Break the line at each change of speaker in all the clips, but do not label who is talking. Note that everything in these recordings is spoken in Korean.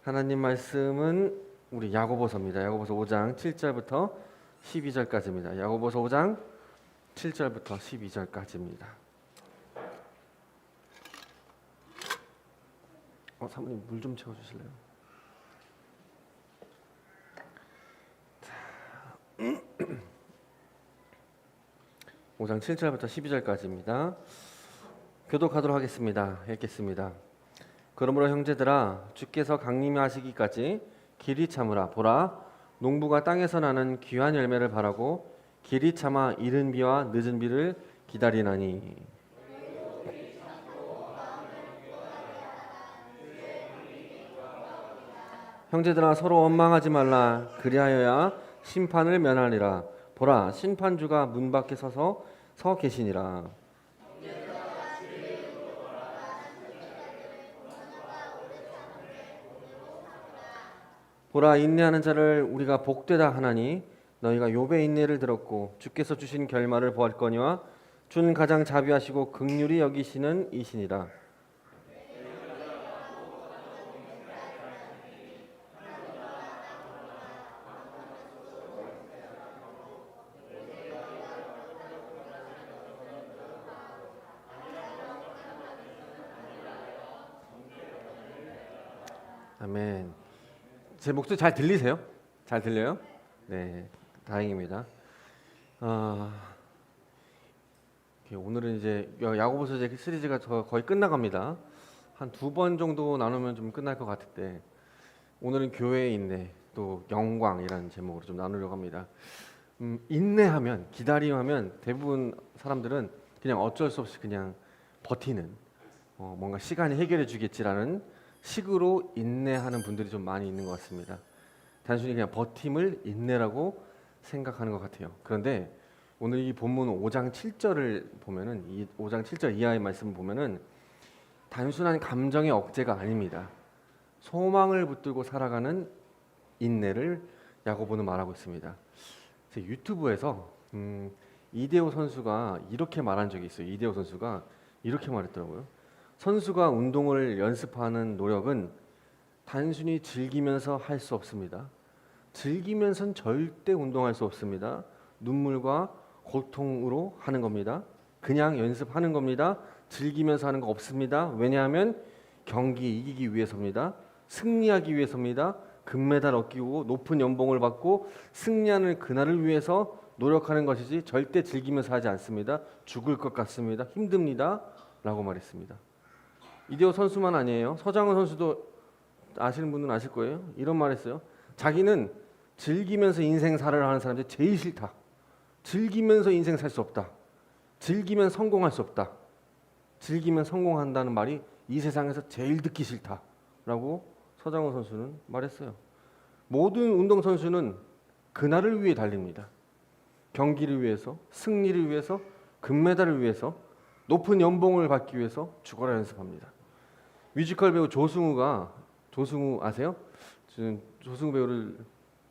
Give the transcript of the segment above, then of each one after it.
하나님 말씀은 우리 야고보서입니다. 야고보서 5장 7절부터 12절까지입니다. 야고보서 5장 7절부터 12절까지입니다. 사모님 물 좀 채워주실래요? 5장 7절부터 12절까지입니다. 교독하도록 하겠습니다. 읽겠습니다. 그러므로 형제들아, 주께서 강림하시기까지 길이 참으라. 보라, 농부가 땅에서 나는 귀한 열매를 바라고 길이 참아 이른 비와 늦은 비를 기다리나니, 형제들아, 서로 원망하지 말라. 그리하여야 심판을 면하리라. 보라, 심판주가 문 밖에 서 계시니라. 보라, 인내하는 자를 우리가 복되다 하나니, 너희가 욥의 인내를 들었고 주께서 주신 결말을 보았거니와 주는 가장 자비하시고 긍휼히 여기시는 이시니라. 아멘. 제 목소리 잘 들리세요? 잘 들려요? 네, 다행입니다. 오늘은 이제 야고보서 시리즈가 거의 끝나갑니다. 한 2번 정도 나누면 좀 끝날 것 같은데, 오늘은 교회의 인내, 또 영광이라는 제목으로 좀 나누려고 합니다. 인내하면, 기다림하면 대부분 사람들은 그냥 어쩔 수 없이 그냥 버티는, 뭔가 시간이 해결해 주겠지라는 식으로 인내하는 분들이 좀 많이 있는 것 같습니다. 단순히 그냥 버팀을 인내라고 생각하는 것 같아요. 그런데 오늘 이 본문 5장 7절을 보면은, 이 5장 7절 이하의 말씀을 보면은 단순한 감정의 억제가 아닙니다. 소망을 붙들고 살아가는 인내를 야고보는 말하고 있습니다. 제 유튜브에서 이대호 선수가 이렇게 말한 적이 있어요. 이대호 선수가 이렇게 말했더라고요. 선수가 운동을 연습하는 노력은 단순히 즐기면서 할 수 없습니다. 즐기면서는 절대 운동할 수 없습니다. 눈물과 고통으로 하는 겁니다. 그냥 연습하는 겁니다. 즐기면서 하는 거 없습니다. 왜냐하면 경기 이기기 위해서입니다. 승리하기 위해서입니다. 금메달 얻기고 높은 연봉을 받고 승리하는 그날을 위해서 노력하는 것이지 절대 즐기면서 하지 않습니다. 죽을 것 같습니다. 힘듭니다. 라고 말했습니다. 이대호 선수만 아니에요. 서장훈 선수도 아시는 분은 아실 거예요. 이런 말 했어요. 자기는 즐기면서 인생 살아를 하는 사람들이 제일 싫다. 즐기면서 인생 살 수 없다. 즐기면 성공할 수 없다. 즐기면 성공한다는 말이 이 세상에서 제일 듣기 싫다. 라고 서장훈 선수는 말했어요. 모든 운동선수는 그날을 위해 달립니다. 경기를 위해서, 승리를 위해서, 금메달을 위해서, 높은 연봉을 받기 위해서 죽어라 연습합니다. 뮤지컬 배우 조승우 아세요? 조승우 배우를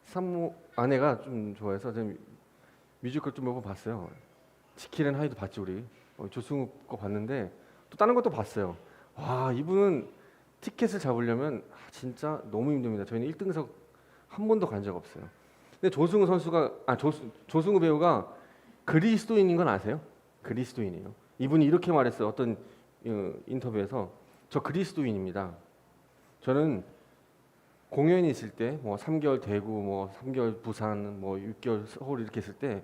산모 아내가 좀 좋아해서 뮤지컬 좀 몇 번 봤어요. 지킬 앤 하이드 봤지 우리. 조승우 거 봤는데 또 다른 것도 봤어요. 와, 이분은 티켓을 잡으려면 진짜 너무 힘듭니다. 저희는 1등석 한 번도 간 적 없어요. 근데 조승우 배우가 그리스도인인 건 아세요? 그리스도인이에요. 이분이 이렇게 말했어요. 어떤 인터뷰에서 저 그리스도인입니다. 저는 공연이 있을 때 뭐 3개월 대구, 뭐 3개월 부산, 뭐 6개월 서울 이렇게 있을 때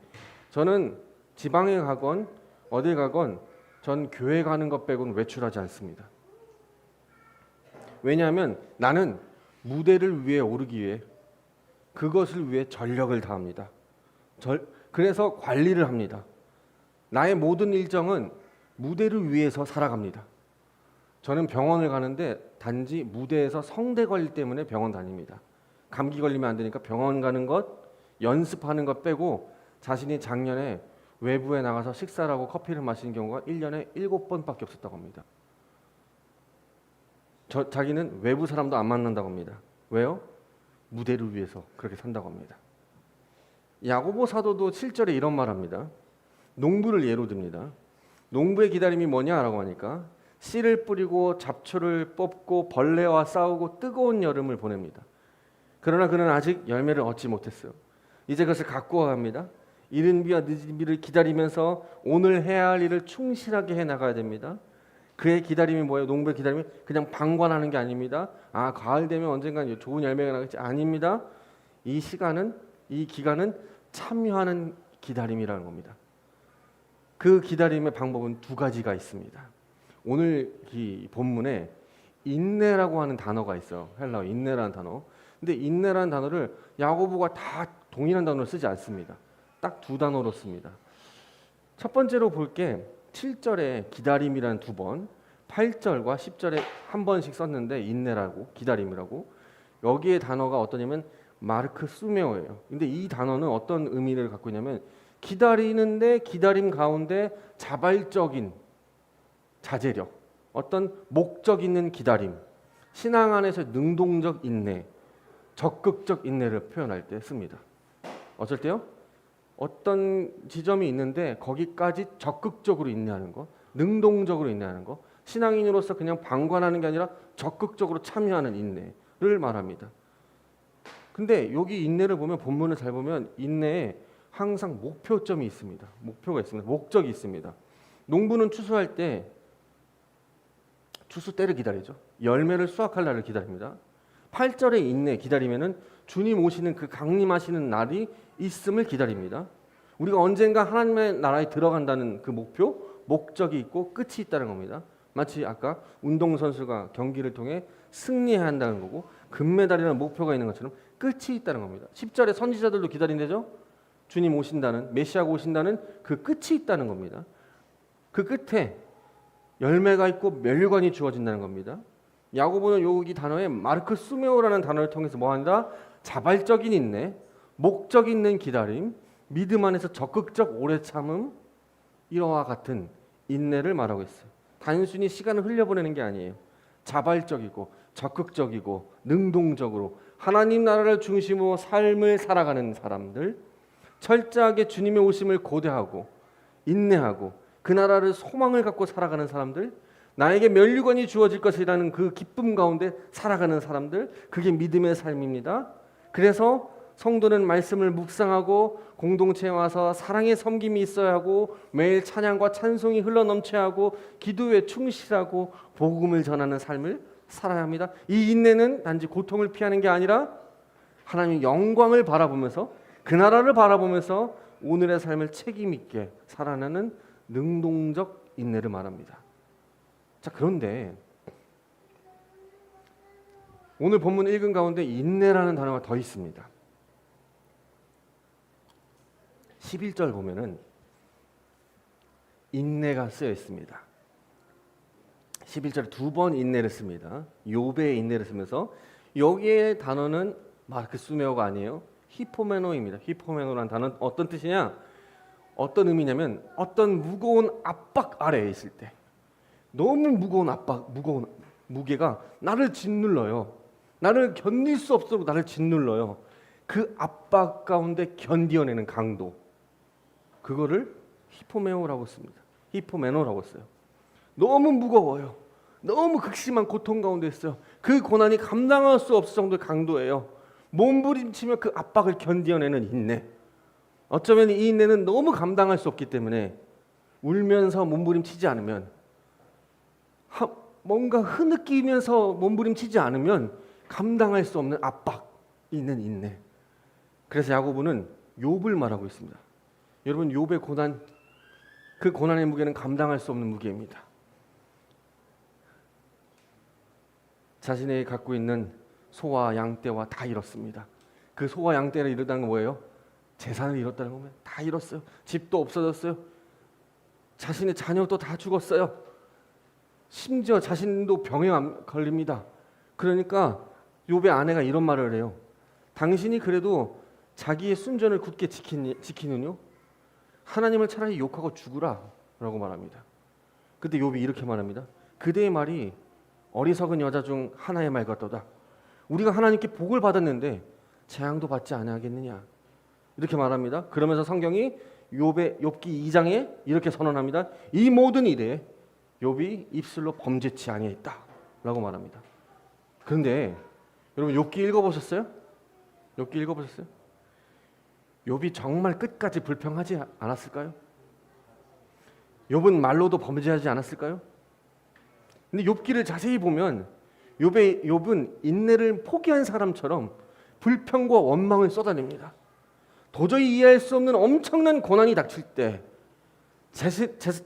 저는 지방에 가건 어딜 가건 전 교회 가는 것 빼고는 외출하지 않습니다. 왜냐하면 나는 무대를 위해 오르기 위해 그것을 위해 전력을 다합니다. 그래서 관리를 합니다. 나의 모든 일정은 무대를 위해서 살아갑니다. 저는 병원을 가는데 단지 무대에서 성대 걸릴 때문에 병원 다닙니다. 감기 걸리면 안 되니까 병원 가는 것, 연습하는 것 빼고 자신이 작년에 외부에 나가서 식사를 하고 커피를 마시는 경우가 1년에 7번밖에 없었다고 합니다. 자기는 외부 사람도 안 만난다고 합니다. 왜요? 무대를 위해서 그렇게 산다고 합니다. 야고보 사도도 7절에 이런 말합니다. 농부를 예로 듭니다. 농부의 기다림이 뭐냐라고 하니까 씨를 뿌리고 잡초를 뽑고 벌레와 싸우고 뜨거운 여름을 보냅니다. 그러나 그는 아직 열매를 얻지 못했어요. 이제 그것을 갖고 와갑니다. 이른 비와 늦은 비를 기다리면서 오늘 해야 할 일을 충실하게 해 나가야 됩니다. 그의 기다림이 뭐예요? 농부의 기다림이 그냥 방관하는 게 아닙니다. 가을 되면 언젠간 좋은 열매가 나겠지. 아닙니다. 이 시간은, 이 기간은 참여하는 기다림이라는 겁니다. 그 기다림의 방법은 두 가지가 있습니다. 오늘 이 본문에 인내라고 하는 단어가 있어요. 헬라어 인내라는 단어. 근데 인내라는 단어를 야고보가 다 동일한 단어로 쓰지 않습니다. 딱 두 단어로 씁니다. 첫 번째로 볼 게 7절에 기다림이라는 두 번, 8절과 10절에 한 번씩 썼는데 인내라고 기다림이라고. 여기에 단어가 어떠냐면 마르크 수메오예요. 근데 이 단어는 어떤 의미를 갖고 있냐면 기다리는데 기다림 가운데 자발적인 자제력, 어떤 목적 있는 기다림, 신앙 안에서 능동적 인내, 적극적 인내를 표현할 때 씁니다. 어쩔 때요? 어떤 지점이 있는데 거기까지 적극적으로 인내하는 거, 능동적으로 인내하는 거, 신앙인으로서 그냥 방관하는 게 아니라 적극적으로 참여하는 인내를 말합니다. 근데 여기 인내를 보면 본문을 잘 보면 인내에 항상 목표점이 있습니다. 목표가 있습니다. 목적이 있습니다. 농부는 추수할 때 추수 때를 기다리죠. 열매를 수확할 날을 기다립니다. 8절의 인내 기다리면은 주님 오시는 그 강림하시는 날이 있음을 기다립니다. 우리가 언젠가 하나님의 나라에 들어간다는 그 목적이 있고 끝이 있다는 겁니다. 마치 아까 운동선수가 경기를 통해 승리해야 한다는 거고 금메달이라는 목표가 있는 것처럼 끝이 있다는 겁니다. 10절에 선지자들도 기다린대죠. 주님 오신다는, 메시아가 오신다는 그 끝이 있다는 겁니다. 그 끝에 열매가 있고 멸관이 주어진다는 겁니다. 야고보는 여기 단어에 마르크 수메오라는 단어를 통해서 뭐한다? 자발적인 인내, 목적 있는 기다림, 믿음 안에서 적극적 오래 참음, 이와 같은 인내를 말하고 있어요. 단순히 시간을 흘려보내는 게 아니에요. 자발적이고 적극적이고 능동적으로 하나님 나라를 중심으로 삶을 살아가는 사람들, 철저하게 주님의 오심을 고대하고 인내하고 그 나라를 소망을 갖고 살아가는 사람들, 나에게 면류관이 주어질 것이라는 그 기쁨 가운데 살아가는 사람들, 그게 믿음의 삶입니다. 그래서 성도는 말씀을 묵상하고 공동체에 와서 사랑의 섬김이 있어야 하고 매일 찬양과 찬송이 흘러넘쳐야 하고 기도에 충실하고 복음을 전하는 삶을 살아야 합니다. 이 인내는 단지 고통을 피하는 게 아니라 하나님의 영광을 바라보면서 그 나라를 바라보면서 오늘의 삶을 책임 있게 살아내는 능동적 인내를 말합니다. 자, 그런데 오늘 본문 읽은 가운데 인내라는 단어가 더 있습니다. 11절 보면은 인내가 쓰여 있습니다. 11절에 두 번 인내를 씁니다. 욥의 인내를 쓰면서 여기에 단어는 마르크 수메오가 아니에요. 히포메노입니다. 히포메노라는 단어는 어떤 뜻이냐? 어떤 의미냐면 어떤 무거운 압박 아래에 있을 때 너무 무거운 압박, 무거운 무게가 나를 짓눌러요. 나를 견딜 수 없도록 나를 짓눌러요. 그 압박 가운데 견디어내는 강도, 그거를 히포메오라고 씁니다. 히포메노라고 써요. 너무 무거워요. 너무 극심한 고통 가운데 있어요. 그 고난이 감당할 수 없을 정도의 강도예요. 몸부림치며 그 압박을 견디어내는 인내. 어쩌면 이 인내는 너무 감당할 수 없기 때문에 울면서 몸부림치지 않으면, 뭔가 흐느끼면서 몸부림치지 않으면 감당할 수 없는 압박이 있는 인내. 그래서 야고보는 욥을 말하고 있습니다. 여러분, 욥의 고난, 그 고난의 무게는 감당할 수 없는 무게입니다. 자신이 갖고 있는 소와 양떼와 다 잃었습니다. 그 소와 양떼를 잃었다는 건 뭐예요? 재산을 잃었다는 겁니다. 다 잃었어요. 집도 없어졌어요. 자신의 자녀도 다 죽었어요. 심지어 자신도 병에 걸립니다. 그러니까 욥의 아내가 이런 말을 해요. 당신이 그래도 자기의 순전을 굳게 지키느뇨? 하나님을 차라리 욕하고 죽으라 라고 말합니다. 그때 욥이 이렇게 말합니다. 그대의 말이 어리석은 여자 중 하나의 말 같도다. 우리가 하나님께 복을 받았는데 재앙도 받지 아니하겠느냐, 이렇게 말합니다. 그러면서 성경이 욥기 2장에 이렇게 선언합니다. 이 모든 일에 욥이 입술로 범죄치 아니했다라고 말합니다. 그런데 여러분 욥기 읽어보셨어요? 욥기 읽어보셨어요? 욥이 정말 끝까지 불평하지 않았을까요? 욥은 말로도 범죄하지 않았을까요? 근데 욥기를 자세히 보면 욥은 인내를 포기한 사람처럼 불평과 원망을 쏟아냅니다. 도저히 이해할 수 없는 엄청난 고난이 닥칠 때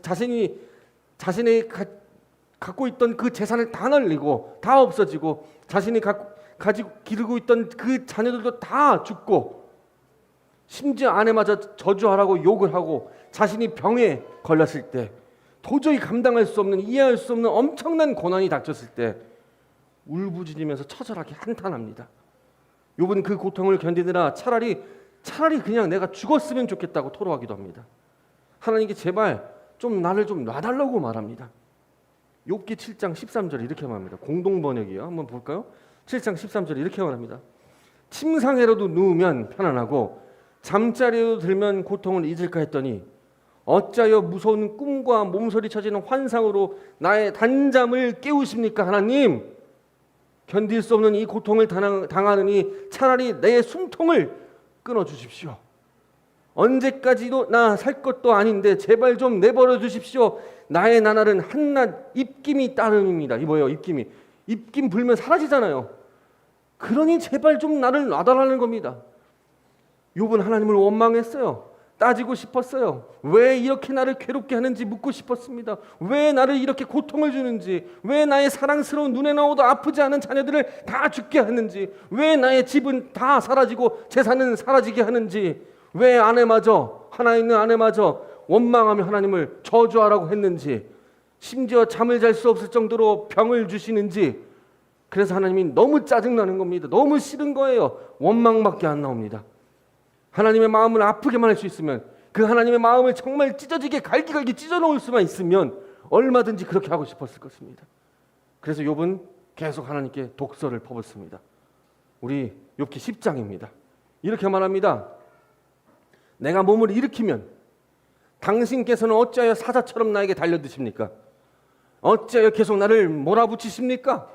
자신이 갖고 있던 그 재산을 다 날리고 다 없어지고 자신이 가지고 기르고 있던 그 자녀들도 다 죽고 심지어 아내마저 저주하라고 욕을 하고 자신이 병에 걸렸을 때 도저히 감당할 수 없는 이해할 수 없는 엄청난 고난이 닥쳤을 때 울부짖으면서 처절하게 한탄합니다. 욥은 그 고통을 견디느라 차라리 그냥 내가 죽었으면 좋겠다고 토로하기도 합니다. 하나님께 제발 좀 나를 좀 놔달라고 말합니다. 욥기 7장 13절 이렇게 말합니다. 공동 번역이요. 한번 볼까요? 7장 13절 이렇게 말합니다. 침상에라도 누우면 편안하고 잠자리에도 들면 고통을 잊을까 했더니 어찌하여 무서운 꿈과 몸소리 쳐지는 환상으로 나의 단잠을 깨우십니까? 하나님, 견딜 수 없는 이 고통을 당하느니 차라리 내 숨통을 끊어주십시오. 언제까지도 나 살 것도 아닌데 제발 좀 내버려 주십시오. 나의 나날은 한낱 입김이 따름입니다. 이 뭐예요? 입김 불면 사라지잖아요. 그러니 제발 좀 나를 놔달라는 겁니다. 욥은 하나님을 원망했어요. 따지고 싶었어요. 왜 이렇게 나를 괴롭게 하는지 묻고 싶었습니다. 왜 나를 이렇게 고통을 주는지, 왜 나의 사랑스러운 눈에 넣어도 아프지 않은 자녀들을 다 죽게 하는지, 왜 나의 집은 다 사라지고 재산은 사라지게 하는지, 왜 하나 있는 아내마저 원망하며 하나님을 저주하라고 했는지, 심지어 잠을 잘 수 없을 정도로 병을 주시는지. 그래서 하나님이 너무 짜증나는 겁니다. 너무 싫은 거예요. 원망밖에 안 나옵니다. 하나님의 마음을 아프게만 할 수 있으면, 그 하나님의 마음을 정말 찢어지게 갈기갈기 찢어놓을 수만 있으면 얼마든지 그렇게 하고 싶었을 것입니다. 그래서 욥은 계속 하나님께 독서를 퍼붓습니다. 우리 욥기 10장입니다. 이렇게 말합니다. 내가 몸을 일으키면 당신께서는 어찌하여 사자처럼 나에게 달려드십니까? 어찌하여 계속 나를 몰아붙이십니까?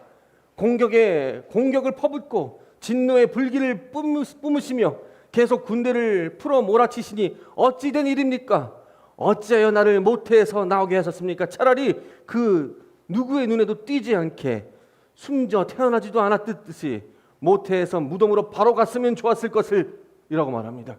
공격을 퍼붓고 진노의 불길을 뿜으시며 계속 군대를 풀어 몰아치시니 어찌 된 일입니까? 어찌하여 나를 모태에서 나오게 하셨습니까? 차라리 그 누구의 눈에도 띄지 않게 숨져 태어나지도 않았듯이 모태에서 무덤으로 바로 갔으면 좋았을 것을 이라고 말합니다.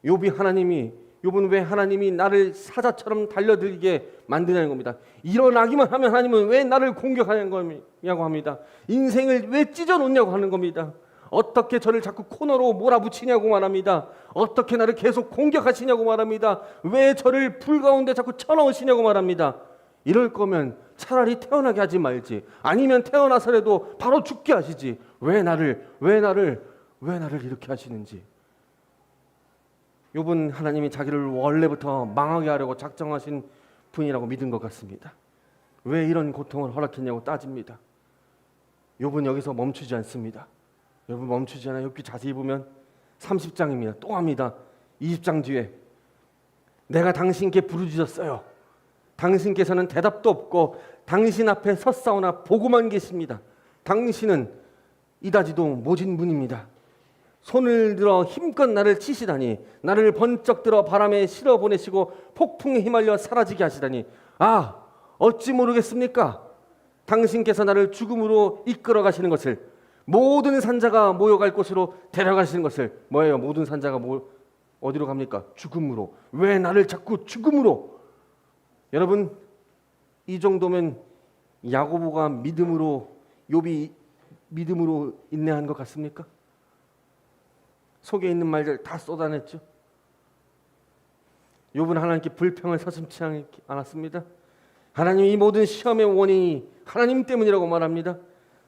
욥은 왜 하나님이 나를 사자처럼 달려들게 만드냐는 겁니다. 일어나기만 하면 하나님은 왜 나를 공격하는 거냐고 합니다. 인생을 왜 찢어놓냐고 하는 겁니다. 어떻게 저를 자꾸 코너로 몰아붙이냐고 말합니다. 어떻게 나를 계속 공격하시냐고 말합니다. 왜 저를 불 가운데 자꾸 쳐넣으시냐고 말합니다. 이럴 거면 차라리 태어나게 하지 말지, 아니면 태어나서라도 바로 죽게 하시지. 왜 나를 이렇게 하시는지. 욥은 하나님이 자기를 원래부터 망하게 하려고 작정하신 분이라고 믿은 것 같습니다. 왜 이런 고통을 허락했냐고 따집니다. 욥은 여기서 멈추지 않습니다. 여러분 멈추지 않아요. 욥기 자세히 보면 30장입니다. 또 합니다. 20장 뒤에 내가 당신께 부르짖었어요. 당신께서는 대답도 없고 당신 앞에 섰사오나 보고만 계십니다. 당신은 이다지도 모진 분입니다. 손을 들어 힘껏 나를 치시다니, 나를 번쩍 들어 바람에 실어 보내시고 폭풍에 휘말려 사라지게 하시다니, 어찌 모르겠습니까? 당신께서 나를 죽음으로 이끌어 가시는 것을, 모든 산자가 모여갈 곳으로 데려가시는 것을. 뭐예요? 모든 산자가 어디로 갑니까? 죽음으로. 왜 나를 자꾸 죽음으로? 여러분, 이 정도면 야고보가 욥이 믿음으로 인내한 것 같습니까? 속에 있는 말들 다 쏟아냈죠. 욥은 하나님께 불평을 서슴지 않았습니다. 하나님, 이 모든 시험의 원인이 하나님 때문이라고 말합니다.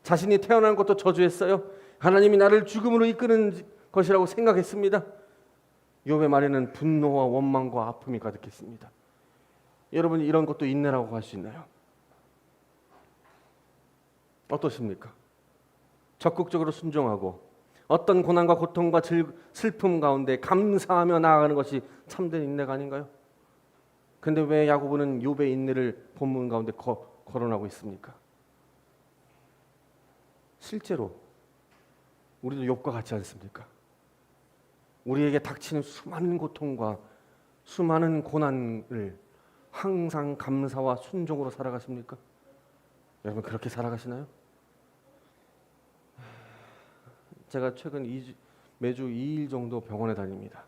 자신이 태어난 것도 저주했어요. 하나님이 나를 죽음으로 이끄는 것이라고 생각했습니다. 욥의 말에는 분노와 원망과 아픔이 가득했습니다. 여러분, 이런 것도 인내라고 할 수 있나요? 어떠십니까? 적극적으로 순종하고 어떤 고난과 고통과 슬픔 가운데 감사하며 나아가는 것이 참된 인내가 아닌가요? 근데 왜 야고보는 욥의 인내를 본문 가운데 거론하고 있습니까? 실제로 우리도 욥과 같지 않습니까? 우리에게 닥치는 수많은 고통과 수많은 고난을 항상 감사와 순종으로 살아가십니까? 여러분 그렇게 살아가시나요? 제가 최근 매주 2일 정도 병원에 다닙니다.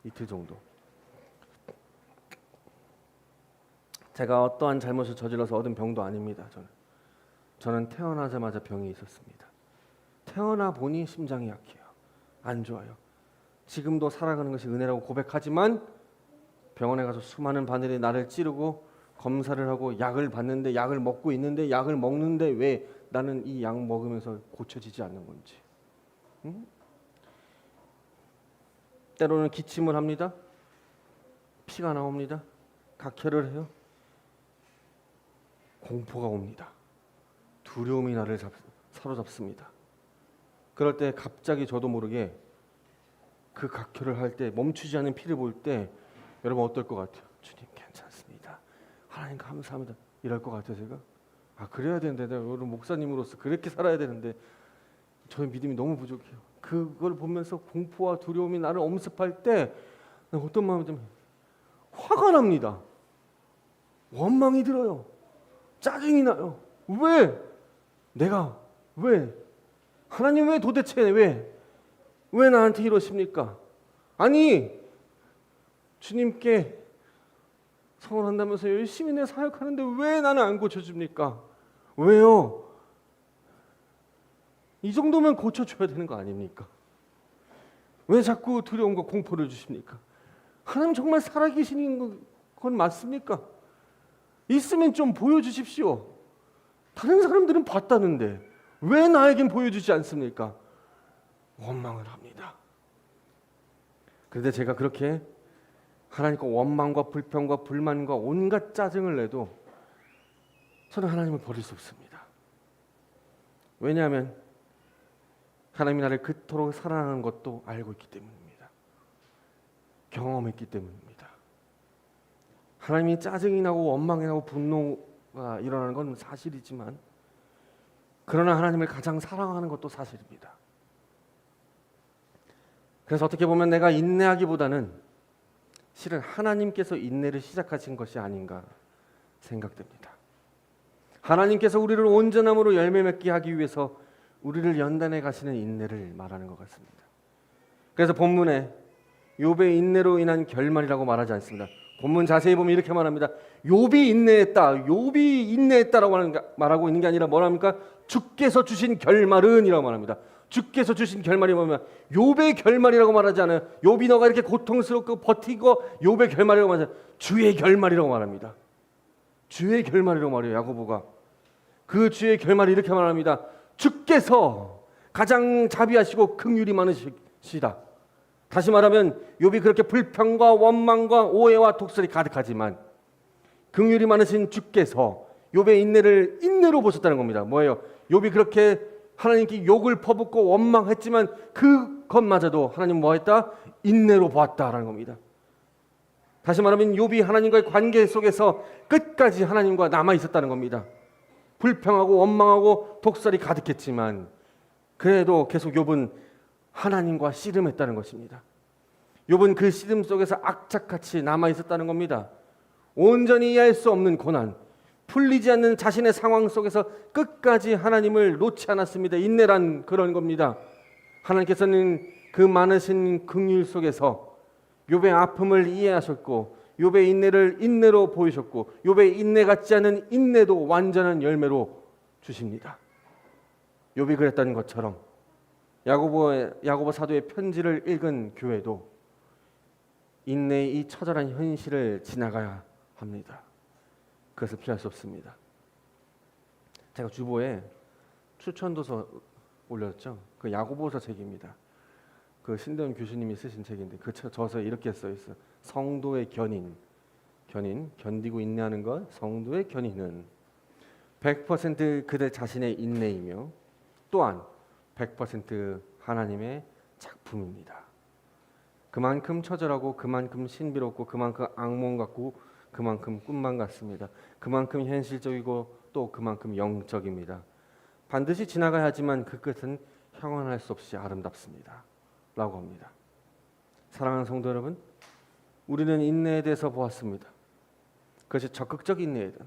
이틀 정도. 제가 어떠한 잘못을 저질러서 얻은 병도 아닙니다. 저는 태어나자마자 병이 있었습니다. 태어나 보니 심장이 약해요. 안 좋아요. 지금도 살아가는 것이 은혜라고 고백하지만 병원에 가서 수많은 바늘이 나를 찌르고 검사를 하고 약을 받는데 약을 먹고 있는데 약을 먹는데 왜 나는 이 약 먹으면서 고쳐지지 않는 건지. 때로는 기침을 합니다. 피가 나옵니다. 각혈을 해요. 공포가 옵니다. 두려움이 나를 사로잡습니다. 그럴 때 갑자기 저도 모르게 그 각혈을 할 때 멈추지 않는 피를 볼 때 여러분 어떨 것 같아요? 주님 괜찮습니다. 하나님 감사합니다. 이럴 것 같아요 제가. 그래야 되는데 내가 여러분 목사님으로서 그렇게 살아야 되는데 저의 믿음이 너무 부족해요. 그걸 보면서 공포와 두려움이 나를 엄습할 때 어떤 마음이 좀 화가 납니다. 원망이 들어요. 짜증이 나요. 왜? 내가 왜? 하나님 왜 도대체 왜 나한테 이러십니까? 아니 주님께 서원한다면서 열심히 내 사역하는데 왜 나는 안 고쳐줍니까? 왜요? 이 정도면 고쳐줘야 되는 거 아닙니까? 왜 자꾸 두려움과 공포를 주십니까? 하나님 정말 살아계시는 건 맞습니까? 있으면 좀 보여주십시오. 다른 사람들은 봤다는데 왜 나에겐 보여주지 않습니까? 원망을 합니다. 그런데 제가 그렇게 하나님과 원망과 불평과 불만과 온갖 짜증을 내도 저는 하나님을 버릴 수 없습니다. 왜냐하면 하나님이 나를 그토록 사랑하는 것도 알고 있기 때문입니다. 경험했기 때문입니다. 하나님이 짜증이 나고 원망이 나고 분노가 일어나는 건 사실이지만 그러나 하나님을 가장 사랑하는 것도 사실입니다. 그래서 어떻게 보면 내가 인내하기보다는 실은 하나님께서 인내를 시작하신 것이 아닌가 생각됩니다. 하나님께서 우리를 온전함으로 열매 맺게 하기 위해서 우리를 연단해 가시는 인내를 말하는 것 같습니다. 그래서 본문에 욥의 인내로 인한 결말이라고 말하지 않습니다. 본문 자세히 보면 이렇게 말합니다. 욥이 인내했다라고 말하고 있는 게 아니라 뭐랍니까? 주께서 주신 결말은 이라고 말합니다. 주께서 주신 결말이 뭐냐면 욥의 결말이라고 말하지 않아요. 욥이 너가 이렇게 고통스럽고 버티고 욥의 결말이라고 말하지 않아요. 주의 결말이라고 말합니다. 주의 결말이라고 말해요. 야고보가. 그 주의 결말이 이렇게 말합니다. 주께서 가장 자비하시고 긍휼이 많으시다. 다시 말하면 욥이 그렇게 불평과 원망과 오해와 독설이 가득하지만 긍휼이 많으신 주께서 욥의 인내를 인내로 보셨다는 겁니다. 뭐예요? 욥이 그렇게 하나님께 욕을 퍼붓고 원망했지만 그것마저도 하나님 뭐했다? 인내로 보았다라는 겁니다. 다시 말하면 욥이 하나님과의 관계 속에서 끝까지 하나님과 남아 있었다는 겁니다. 불평하고 원망하고 독설이 가득했지만 그래도 계속 욥은 하나님과 씨름했다는 것입니다. 욥은 그 씨름 속에서 악착같이 남아 있었다는 겁니다. 온전히 이해할 수 없는 고난, 풀리지 않는 자신의 상황 속에서 끝까지 하나님을 놓지 않았습니다. 인내란 그런 겁니다. 하나님께서는 그 많으신 긍휼 속에서 욥의 아픔을 이해하셨고 욥의 인내를 인내로 보이셨고 욥의 인내 같지 않은 인내도 완전한 열매로 주십니다. 욥이 그랬다는 것처럼 야고보 사도의 편지를 읽은 교회도 인내의 이 처절한 현실을 지나가야 합니다. 그것을 피할 수 없습니다. 제가 주보에 추천도서 올렸죠. 그 야고보서 책입니다. 그 신대원 교수님이 쓰신 책인데 그 저서에 이렇게 써 있어요. 성도의 견인, 견디고 인내하는 것. 성도의 견인은 100% 그들 자신의 인내이며 또한 100% 하나님의 작품입니다. 그만큼 처절하고 그만큼 신비롭고 그만큼 악몽 같고 그만큼 꿈만 같습니다. 그만큼 현실적이고 또 그만큼 영적입니다. 반드시 지나가야 하지만 그 끝은 형언할 수 없이 아름답습니다. 라고 합니다. 사랑하는 성도 여러분, 우리는 인내에 대해서 보았습니다. 그것이 적극적 인내이든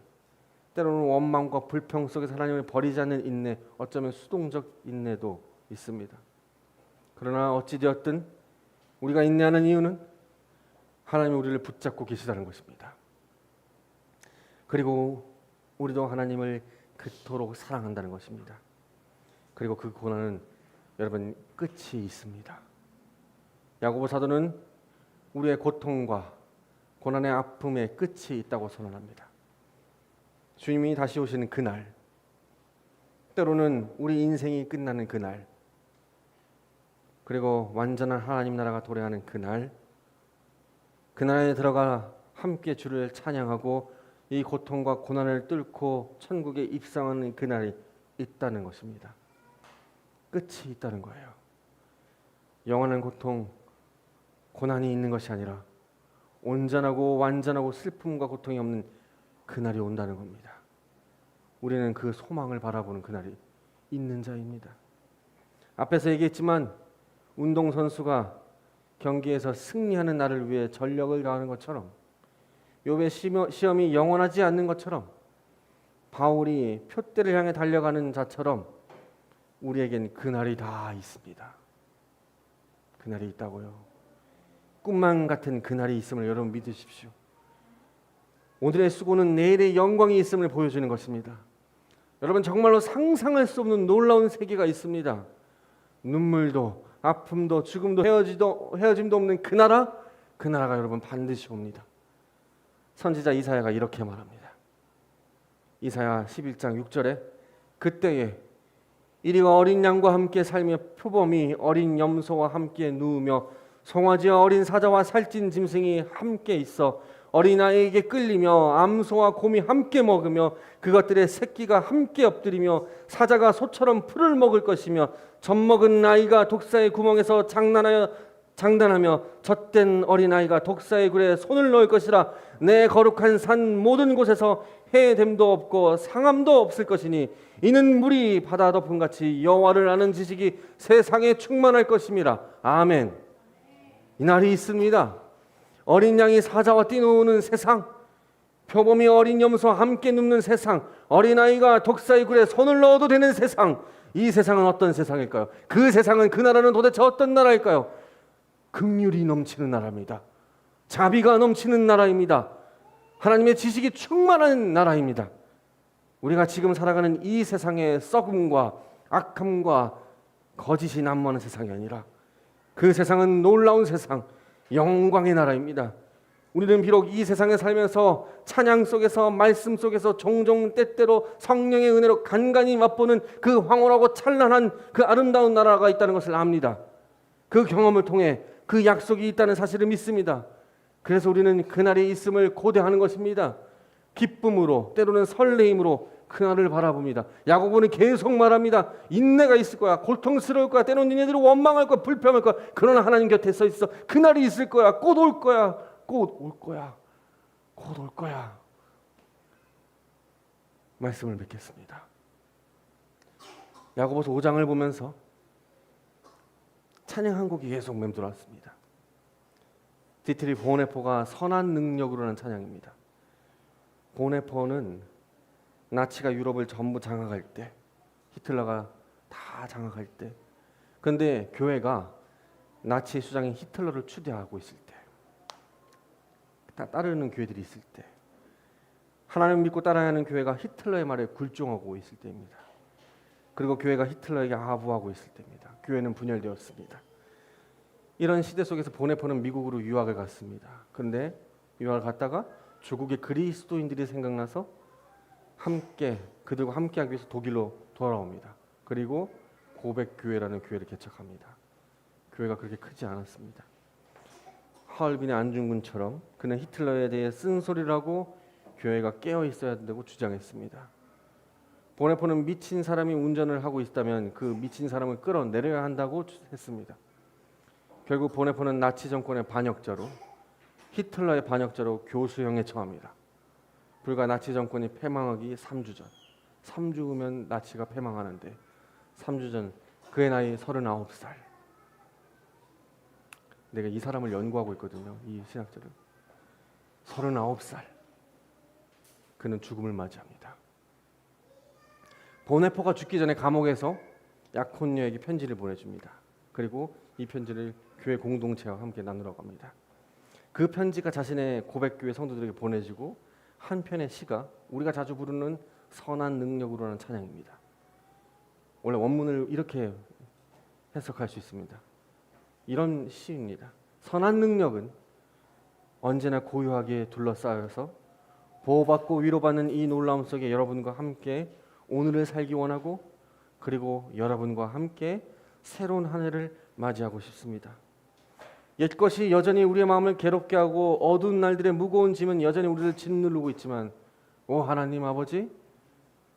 때로는 원망과 불평 속에서 하나님을 버리지 않는 인내, 어쩌면 수동적 인내도 있습니다. 그러나 어찌되었든 우리가 인내하는 이유는 하나님이 우리를 붙잡고 계시다는 것입니다. 그리고 우리도 하나님을 그토록 사랑한다는 것입니다. 그리고 그 고난은 여러분 끝이 있습니다. 야고보 사도는 우리의 고통과 고난의 아픔의 끝이 있다고 선언합니다. 주님이 다시 오시는 그날, 때로는 우리 인생이 끝나는 그날, 그리고 완전한 하나님 나라가 도래하는 그날, 그날에 들어가 함께 주를 찬양하고 이 고통과 고난을 뚫고 천국에 입성하는 그날이 있다는 것입니다. 끝이 있다는 거예요. 영원한 고통, 고난이 있는 것이 아니라 온전하고 완전하고 슬픔과 고통이 없는 그날이 온다는 겁니다. 우리는 그 소망을 바라보는 그날이 있는 자입니다. 앞에서 얘기했지만 운동선수가 경기에서 승리하는 날을 위해 전력을 다하는 것처럼, 욥의 시험이 영원하지 않는 것처럼, 바울이 표대를 향해 달려가는 자처럼 우리에겐 그날이 다 있습니다. 그날이 있다고요. 꿈만 같은 그날이 있음을 여러분 믿으십시오. 오늘의 수고는 내일의 영광이 있음을 보여주는 것입니다. 여러분, 정말로 상상할 수 없는 놀라운 세계가 있습니다. 눈물도 아픔도 죽음도 헤어짐도 없는 그 나라가 여러분 반드시 옵니다. 선지자 이사야가 이렇게 말합니다. 이사야 11장 6절에 그때에 이리가 어린 양과 함께 살며 표범이 어린 염소와 함께 누우며 송아지와 어린 사자와 살찐 짐승이 함께 있어 어린아이에게 끌리며 암소와 곰이 함께 먹으며 그것들의 새끼가 함께 엎드리며 사자가 소처럼 풀을 먹을 것이며 젖먹은 아이가 독사의 구멍에서 장단하며 젖된 어린아이가 독사의 굴에 손을 넣을 것이라. 내 거룩한 산 모든 곳에서 해됨도 없고 상함도 없을 것이니 이는 물이 바다 덮음같이 여호와를 아는 지식이 세상에 충만할 것임이라. 아멘. 이 날이 있습니다. 어린 양이 사자와 뛰노는 세상, 표범이 어린 염소와 함께 눕는 세상, 어린아이가 독사의 굴에 손을 넣어도 되는 세상, 이 세상은 어떤 세상일까요? 그 세상은, 그 나라는 도대체 어떤 나라일까요? 긍휼이 넘치는 나라입니다. 자비가 넘치는 나라입니다. 하나님의 지식이 충만한 나라입니다. 우리가 지금 살아가는 이 세상의 썩음과 악함과 거짓이 난무하는 세상이 아니라 그 세상은 놀라운 세상, 영광의 나라입니다. 우리는 비록 이 세상에 살면서 찬양 속에서 말씀 속에서 종종 때때로 성령의 은혜로 간간히 맛보는 그 황홀하고 찬란한 그 아름다운 나라가 있다는 것을 압니다. 그 경험을 통해 그 약속이 있다는 사실을 믿습니다. 그래서 우리는 그날이 있음을 고대하는 것입니다. 기쁨으로, 때로는 설레임으로 그날을 바라봅니다. 야고보는 계속 말합니다. 인내가 있을 거야. 고통스러울 거야. 때로는 니네들이 원망할 거야. 불평할 거야. 그러나 하나님 곁에 서 있어. 그날이 있을 거야. 곧 올 거야. 곧 올 거야. 곧 올 거야. 말씀을 맺겠습니다. 야고보서 5장을 보면서 찬양 한 곡이 계속 맴돌았습니다. 디트리 보네포가 선한 능력으로는 찬양입니다. 보네포는 나치가 유럽을 전부 장악할 때, 히틀러가 다 장악할 때, 그런데 교회가 나치 수장인 히틀러를 추대하고 있을 때, 따르는 교회들이 있을 때, 하나님 믿고 따라야 하는 교회가 히틀러의 말에 굴종하고 있을 때입니다. 그리고 교회가 히틀러에게 아부하고 있을 때입니다. 교회는 분열되었습니다. 이런 시대 속에서 보네포는 미국으로 유학을 갔습니다. 그런데 유학을 갔다가 조국의 그리스도인들이 생각나서 그들과 함께하기 위해서 독일로 돌아옵니다. 그리고 고백교회라는 교회를 개척합니다. 교회가 그렇게 크지 않았습니다. 하얼빈의 안중근처럼 그는 히틀러에 대해 쓴소리를 하고 교회가 깨어 있어야 된다고 주장했습니다. 보네포는 미친 사람이 운전을 하고 있다면 그 미친 사람을 끌어내려야 한다고 했습니다. 결국 보네포는 나치 정권의 반역자로, 히틀러의 반역자로 교수형에 처합니다. 불과 나치 정권이 패망하기 3주 전. 3주 후면 나치가 패망하는데 3주 전 그의 나이 39살. 내가 이 사람을 연구하고 있거든요. 이 신학자를. 39살. 그는 죽음을 맞이합니다. 보네포가 죽기 전에 감옥에서 약혼녀에게 편지를 보내줍니다. 그리고 이 편지를 교회 공동체와 함께 나누라고 합니다. 그 편지가 자신의 고백교회 성도들에게 보내지고 한 편의 시가 우리가 자주 부르는 선한 능력으로라는 찬양입니다. 원래 원문을 이렇게 해석할 수 있습니다. 이런 시입니다. 선한 능력은 언제나 고요하게 둘러싸여서 보호받고 위로받는 이 놀라움 속에 여러분과 함께 오늘을 살기 원하고 그리고 여러분과 함께 새로운 한 해를 맞이하고 싶습니다. 옛것이 여전히 우리의 마음을 괴롭게 하고 어두운 날들의 무거운 짐은 여전히 우리를 짓누르고 있지만 오 하나님 아버지,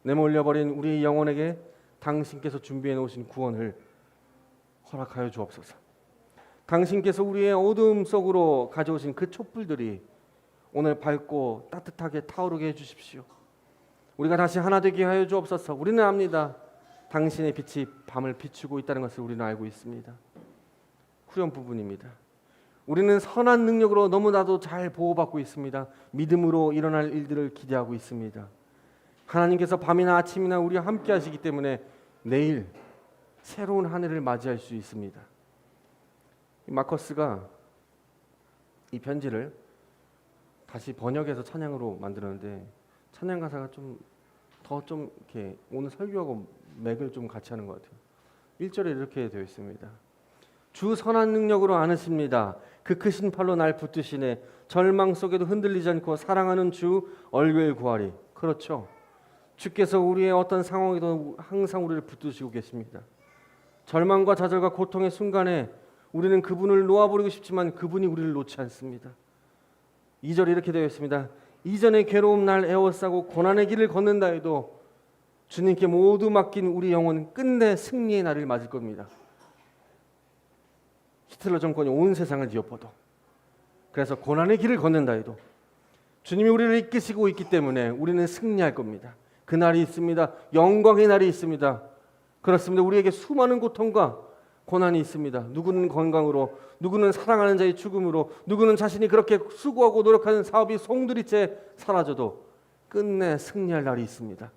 내몰려버린 우리 영혼에게 당신께서 준비해 놓으신 구원을 허락하여 주옵소서. 당신께서 우리의 어두움 속으로 가져오신 그 촛불들이 오늘 밝고 따뜻하게 타오르게 해주십시오. 우리가 다시 하나 되게 하여 주옵소서. 우리는 압니다. 당신의 빛이 밤을 비추고 있다는 것을 우리는 알고 있습니다. 후렴 부분입니다. 우리는 선한 능력으로 너무나도 잘 보호받고 있습니다. 믿음으로 일어날 일들을 기대하고 있습니다. 하나님께서 밤이나 아침이나 우리와 함께 하시기 때문에 내일 새로운 한 해를 맞이할 수 있습니다. 마커스가 이 편지를 다시 번역해서 찬양으로 만들었는데 찬양 가사가 좀 이렇게 오늘 설교하고 맥을 좀 같이 하는 것 같아요. 1절에 이렇게 되어 있습니다. 주 선한 능력으로 안으십니다. 그 크신 팔로 날 붙드시네. 절망 속에도 흔들리지 않고 사랑하는 주 얼굴 구하리. 그렇죠. 주께서 우리의 어떤 상황에도 항상 우리를 붙드시고 계십니다. 절망과 좌절과 고통의 순간에 우리는 그분을 놓아버리고 싶지만 그분이 우리를 놓지 않습니다. 2절에 이렇게 되어 있습니다. 이전의 괴로움 날 에워싸고 고난의 길을 걷는다 해도 주님께 모두 맡긴 우리 영혼은 끝내 승리의 날을 맞을 겁니다. 히틀러 정권이 온 세상을 뒤엎어도 그래서 고난의 길을 걷는다 해도 주님이 우리를 이끄시고 있기 때문에 우리는 승리할 겁니다. 그 날이 있습니다. 영광의 날이 있습니다. 그렇습니다. 우리에게 수많은 고통과 고난이 있습니다. 누구는 건강으로, 누구는 사랑하는 자의 죽음으로, 누구는 자신이 그렇게 수고하고 노력하는 사업이 송두리째 사라져도 끝내 승리할 날이 있습니다.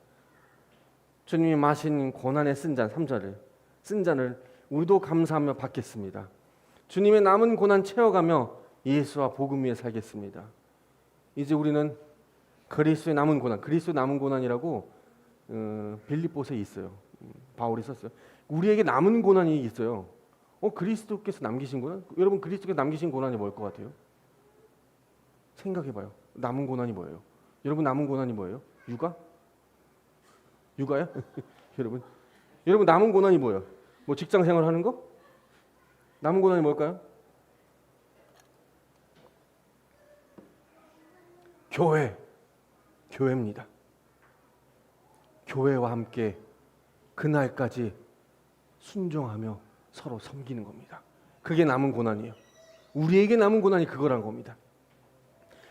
주님이 마신 고난의 쓴 잔, 3절을 쓴 잔을 우리도 감사하며 받겠습니다. 주님의 남은 고난 채워가며 예수와 복음 위에 살겠습니다. 이제 우리는 그리스도의 남은 고난, 그리스도의 남은 고난이라고 빌립보서에 있어요. 바울이 썼어요. 우리에게 남은 고난이 있어요. 그리스도께서 남기신 고난? 여러분 그리스도께서 남기신 고난이 뭘 것 같아요? 생각해봐요. 남은 고난이 뭐예요? 여러분 남은 고난이 뭐예요? 육아? 육아요? 여러분 남은 고난이 뭐예요? 뭐 직장 생활하는 거? 남은 고난이 뭘까요? 교회입니다. 교회와 함께 그날까지 순종하며 서로 섬기는 겁니다. 그게 남은 고난이에요. 우리에게 남은 고난이 그거란 겁니다.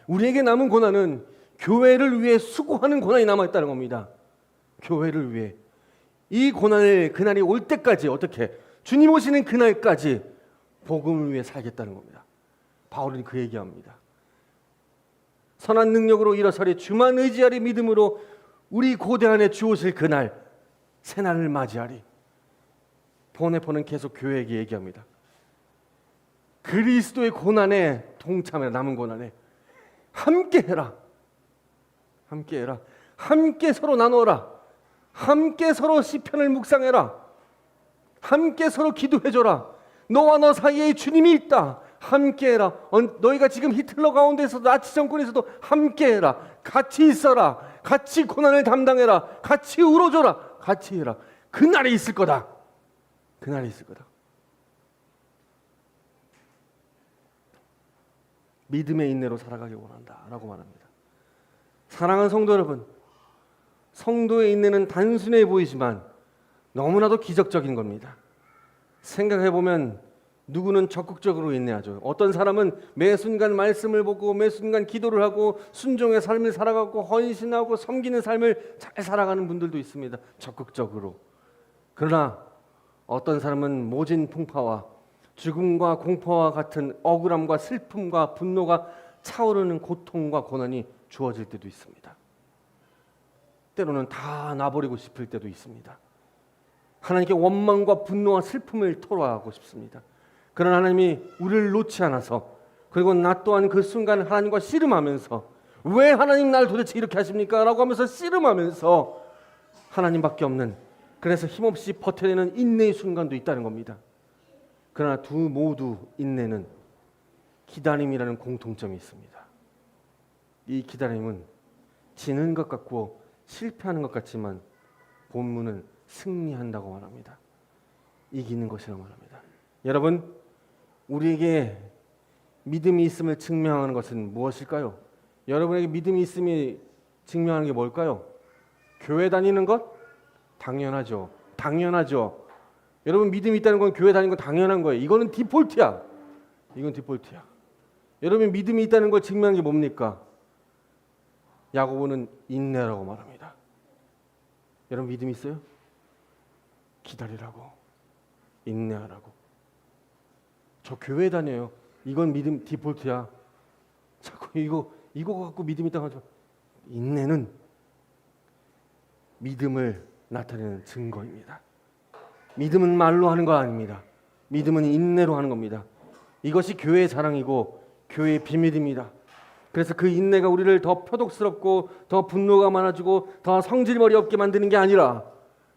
우리에게 남은 고난은 교회를 위해 수고하는 고난이 남아있다는 겁니다. 교회를 위해 이 고난을 그날이 올 때까지 어떻게 주님 오시는 그날까지 복음을 위해 살겠다는 겁니다. 바울은 그 얘기합니다. 선한 능력으로 일어서리 주만 의지하리 믿음으로 우리 고대 안에 주 오실 그날 새날을 맞이하리. 보네포는 계속 교회에게 얘기합니다. 그리스도의 고난에 동참해라. 남은 고난에 함께해라. 함께해라. 함께 서로 나누어라. 함께 서로 시편을 묵상해라. 함께 서로 기도해줘라. 너와 너 사이에 주님이 있다. 함께해라. 너희가 지금 히틀러 가운데서도 나치 정권에서도 함께해라. 같이 있어라. 같이 고난을 담당해라. 같이 울어줘라. 같이 해라. 그날이 있을 거다. 그날이 있을 거다. 믿음의 인내로 살아가길 원한다 라고 말합니다. 사랑하는 성도 여러분, 성도의 인내는 단순해 보이지만 너무나도 기적적인 겁니다. 생각해보면 누구는 적극적으로 인내하죠. 어떤 사람은 매 순간 말씀을 보고 매 순간 기도를 하고 순종의 삶을 살아가고 헌신하고 섬기는 삶을 잘 살아가는 분들도 있습니다. 적극적으로. 그러나 어떤 사람은 모진 풍파와 죽음과 공포와 같은 억울함과 슬픔과 분노가 차오르는 고통과 고난이 주어질 때도 있습니다. 때로는 다 놔버리고 싶을 때도 있습니다. 하나님께 원망과 분노와 슬픔을 토로하고 싶습니다. 그러나 하나님이 우리를 놓지 않아서, 그리고 나 또한 그 순간 하나님과 씨름하면서, 왜 하나님 날 도대체 이렇게 하십니까? 라고 하면서 씨름하면서 하나님밖에 없는, 그래서 힘없이 버텨내는 인내의 순간도 있다는 겁니다. 그러나 두 모두 인내는 기다림이라는 공통점이 있습니다. 이 기다림은 지는 것 같고 실패하는 것 같지만 본문은 승리한다고 말합니다. 이기는 것이라고 말합니다. 여러분, 우리에게 믿음이 있음을 증명하는 것은 무엇일까요? 여러분에게 믿음이 있음이 증명하는 게 뭘까요? 교회 다니는 것? 당연하죠. 당연하죠. 여러분, 믿음이 있다는 건 교회 다니는 건 당연한 거예요. 이거는 디폴트야. 이건 디폴트야. 여러분, 믿음이 있다는 걸 증명하는 게 뭡니까? 야고보는 인내라고 말합니다. 여러분, 믿음 있어요? 기다리라고, 인내하라고. 저 교회 다녀요. 이건 믿음 디폴트야. 자꾸 이거 갖고 믿음 있다고 하죠. 인내는 믿음을 나타내는 증거입니다. 믿음은 말로 하는 거 아닙니다. 믿음은 인내로 하는 겁니다. 이것이 교회의 자랑이고 교회의 비밀입니다. 그래서 그 인내가 우리를 더 표독스럽고 더 분노가 많아지고 더 성질머리 없게 만드는 게 아니라,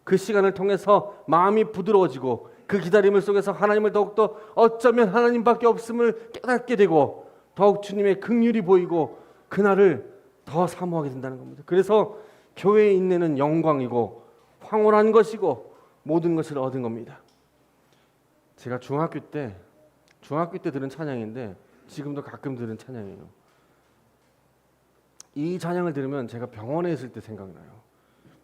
그 시간을 통해서 마음이 부드러워지고 그 기다림을 속에서 하나님을 더욱더 어쩌면 하나님밖에 없음을 깨닫게 되고 더욱 주님의 긍휼이 보이고 그날을 더 사모하게 된다는 겁니다. 그래서 교회의 인내는 영광이고 황홀한 것이고 모든 것을 얻은 겁니다. 제가 중학교 때 들은 찬양인데 지금도 가끔 들은 찬양이에요. 이 찬양을 들으면 제가 병원에 있을 때 생각나요.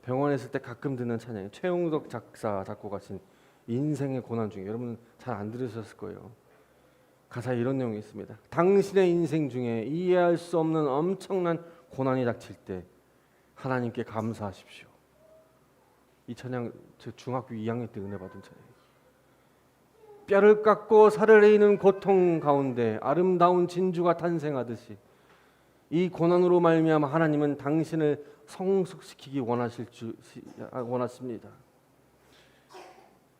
병원에 있을 때 가끔 듣는 찬양이에요. 최용덕 작사 작곡하신 인생의 고난 중에, 여러분 잘 안 들으셨을 거예요. 가사에 이런 내용이 있습니다. 당신의 인생 중에 이해할 수 없는 엄청난 고난이 닥칠 때 하나님께 감사하십시오. 이 찬양 제 중학교 2학년 때 은혜 받은 찬양이에요. 뼈를 깎고 살을 내리는 고통 가운데 아름다운 진주가 탄생하듯이 이 고난으로 말미암아 하나님은 당신을 성숙시키기 원하십니다.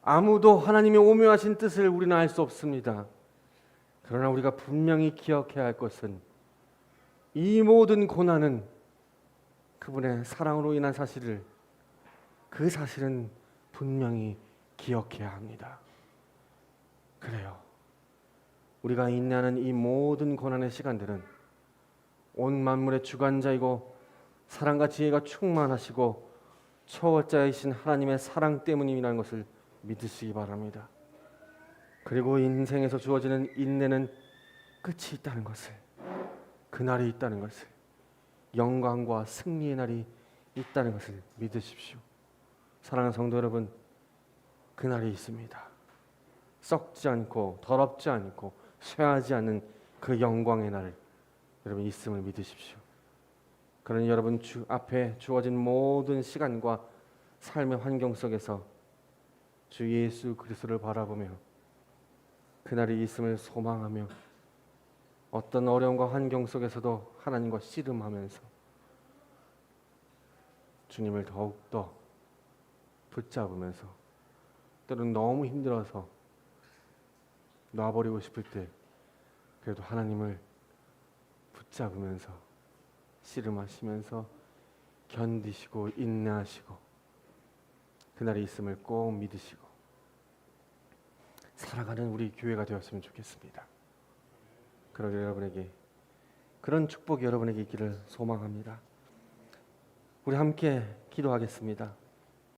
아무도 하나님의 오묘하신 뜻을 우리는 알 수 없습니다. 그러나 우리가 분명히 기억해야 할 것은 이 모든 고난은 그분의 사랑으로 인한 사실을, 그 사실은 분명히 기억해야 합니다. 그래요. 우리가 인내하는 이 모든 고난의 시간들은 온 만물의 주관자이고 사랑과 지혜가 충만하시고 초월자이신 하나님의 사랑 때문이라는 것을 믿으시기 바랍니다. 그리고 인생에서 주어지는 인내는 끝이 있다는 것을, 그날이 있다는 것을, 영광과 승리의 날이 있다는 것을 믿으십시오. 사랑하는 성도 여러분, 그날이 있습니다. 썩지 않고 더럽지 않고 쇠하지 않는 그 영광의 날, 여러분 있음을 믿으십시오. 그러니 여러분 주 앞에 주어진 모든 시간과 삶의 환경 속에서 주 예수 그리스도를 바라보며 그날이 있음을 소망하며 어떤 어려움과 환경 속에서도 하나님과 씨름하면서 주님을 더욱더 붙잡으면서, 때로는 너무 힘들어서 놔버리고 싶을 때 그래도 하나님을 붙잡으면서 씨름하시면서 견디시고 인내하시고 그날이 있음을 꼭 믿으시고 살아가는 우리 교회가 되었으면 좋겠습니다. 그러기 여러분에게 그런 축복이 여러분에게 있기를 소망합니다. 우리 함께 기도하겠습니다.